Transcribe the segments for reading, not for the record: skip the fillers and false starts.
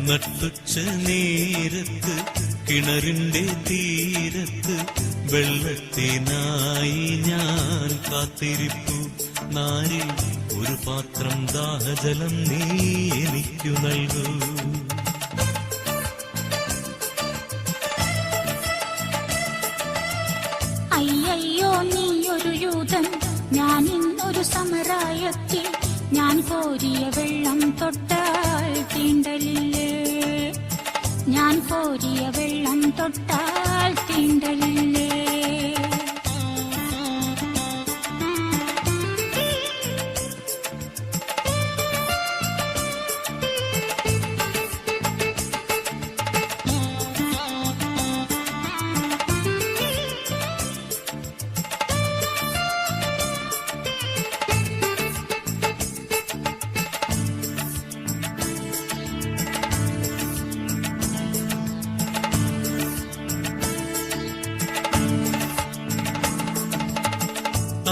നട്ടുച്ച നേരത്ത് കിണറിന്റെ തീരത്ത് വെള്ളത്തിനായി ഞാൻ കാത്തിരിപ്പു. നാരി ഒരു പാത്രം ദാഹജലം നീ എനിക്കു നൽകൂ. അയ്യോ നീയൊരു യൂതൻ, ഞാൻ ഇന്നൊരു സമറായത്തിൽ. ഞാൻ കോരിയ വെള്ളം തൊട്ടാൽ തീണ്ടലില്ലേ? ഞാൻ കോരിയ വെള്ളം തൊട്ടാൽ തീണ്ടലില്ലേ?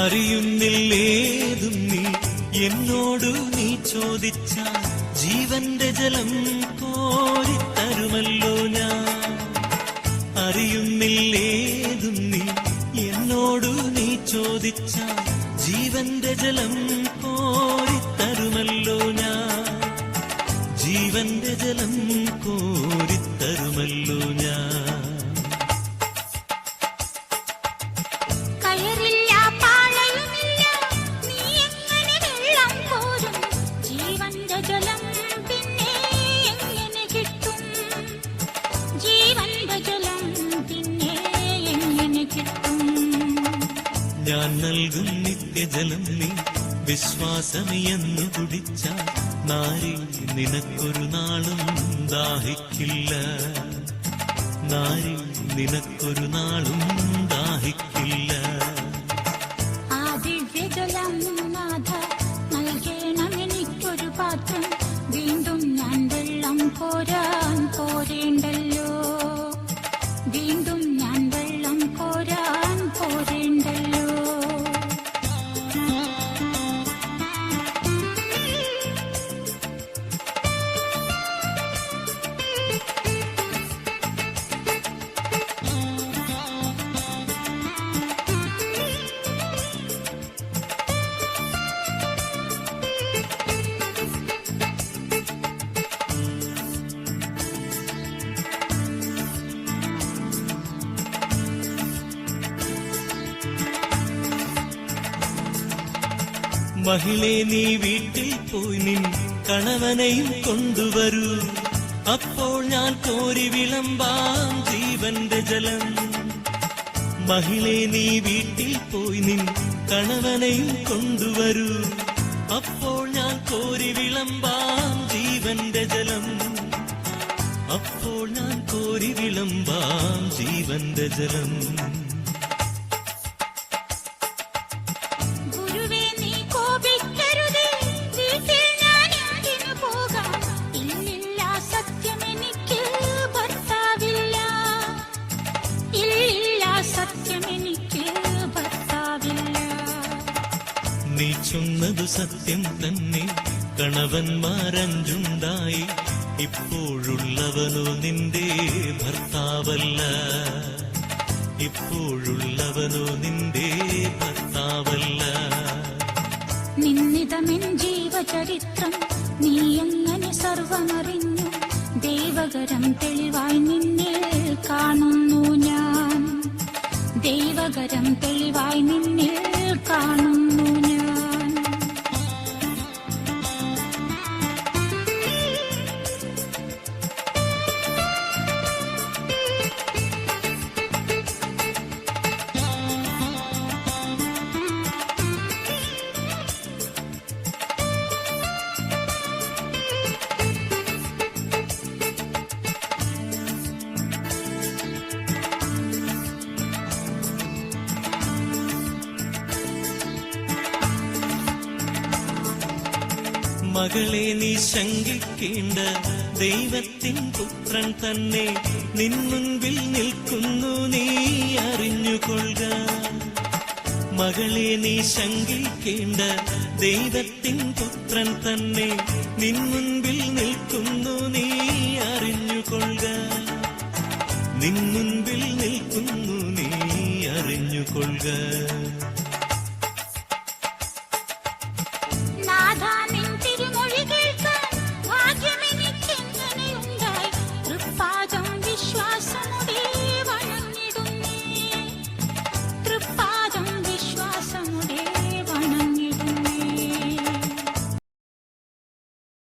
അറിയുന്നില്ലേതും നീ എന്നോടു നീ ചോദിച്ചാൽ ജീവന്റെ ജലം കോരിത്തരുമല്ലോ ഞാൻ. അറിയുന്നില്ലേതും നീ എന്നോടു നീ ചോദിച്ചാൽ ജീവന്റെ ജലം കോരിത്തരുമല്ലോ ഞാൻ. ജീവന്റെ ജലം കോരിത്തരുമല്ലോ ഞാൻ. ഞാൻ നൽകും നിത്യജലം നീ വിശ്വാസമെന്നു കുടിച്ചാൽ നാരി നിനക്കൊരു നാളും ദാഹിക്കില്ല. നാരി നിനക്കൊരു നാളും ദാഹിക്കില്ല. ആ ദിവ്യജലം നാഥ നൽകണം എനിക്കൊരു പാത്രം. വീണ്ടും ഞാൻ വെള്ളം കോരാൻ പോരേണ്ടല്ലോ. വീണ്ടും ഞാൻ വെള്ളം കോരാൻ പോരേണ്ടല്ലോ. മഹിളെ നീ വീട്ടിൽ പോയി നിൻ കണവനെയും കൊണ്ടുവരൂ. അപ്പോൾ ഞാൻ കോരി വിളമ്പാം ജീവന്റെ ജലം. മഹിളെ നീ വീട്ടിൽ പോയി നിൻ കണവനെയും കൊണ്ടുവരൂ. അപ്പോൾ ഞാൻ കോരി വിളമ്പാം ജീവന്റെ ജലം. അപ്പോൾ ഞാൻ കോരി വിളമ്പാം ജീവന്റെ ജലം. നീ ചൊന്നതു സത്യം തന്നെ, കണവന്മാരഞ്ചുണ്ടായി. ഇപ്പോഴുള്ളവനോ നിന്റെ ഭർത്താവല്ല. ഇപ്പോഴുള്ളവനോ നിന്റെ ഭർത്താവല്ല. നിന്നിതമെൻ ജീവചരിത്രം നീ എങ്ങനെ സർവമറിഞ്ഞു. ദൈവകരം തെളിവായി നിന്നിൽ കാണുന്നു ഞാൻ. ദൈവകരം തെളിവായി നിന്നിൽ കാണുന്നു ഞാൻ. മകളെ നീ ശങ്കിക്കേണ്ട, ദൈവത്തിൻ പുത്രൻ തന്നെ നിൻ മുൻപിൽ നിൽക്കുന്നു, നീ അറിഞ്ഞുകൊള്ളുക. മകളെ നീ ശങ്കിക്കേണ്ട ദൈവത്തിൻ പുത്രൻ തന്നെ നിൻ മുൻപിൽ നിൽക്കുന്നു നീ അറിഞ്ഞുകൊള്ളുക നിൻ മുൻപിൽ നിൽക്കുന്നു നീ അറിഞ്ഞുകൊള്ളുക